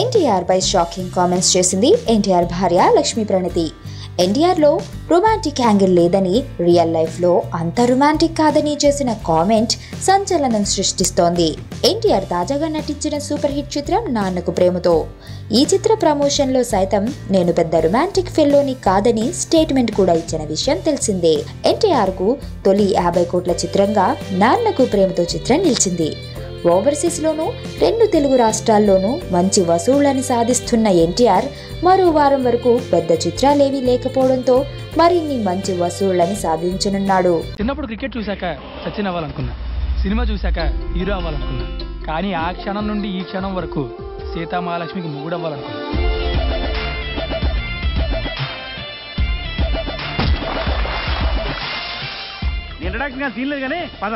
ఎన్టీఆర్ పై shocking comments చేసింది ఎన్టీఆర్ భార్య లక్ష్మీ ప్రణతి. ఎన్టీఆర్ లో రొమాంటిక్ యాంగిల్ లేదని, రియల్ లైఫ్ లో అంత రొమాంటిక్ కాదని చేసిన కామెంట్ సంచలనం సృష్టిస్తోంది. ఎన్టీఆర్ తాజాగా నటించిన సూపర్ హిట్ చిత్రం నాన్నకు ప్రేమతో. ఈ చిత్ర ప్రమోషన్ లో సైతం నేను పెద్ద రొమాంటిక్ ఫెల్లోని కాదని స్టేట్మెంట్ కూడా ఇచ్చిన విషయం తెలిసిందే. ఎన్టీఆర్ కు తొలి 50 కోట్ల చిత్రంగా నాన్నకు ప్రేమతో చిత్రం నిలిచింది. ఓవర్సీస్ లోనూ 2 తెలుగు రాష్ట్రాల్లోనూ మంచి వసూళ్లను సాధిస్తున్న ఎన్టీఆర్ మరో వారం వరకు పెద్ద చిత్రాలేవీ లేకపోవడంతో మరిన్ని మంచి వసూళ్లను సాధించనున్నాడు. చిన్నప్పుడు క్రికెట్ చూశాక సచిన్ అవ్వాలనుకున్నా, సినిమా చూశాక హీరో అవ్వాలనుకున్నా, కానీ ఆ క్షణం నుండి ఈ క్షణం వరకు సీతామహాలక్ష్మికి మొగుడు అవ్వాలనుకున్నా. ఇంట్రడక్షన్ సీన్ లేదు కానీ పద.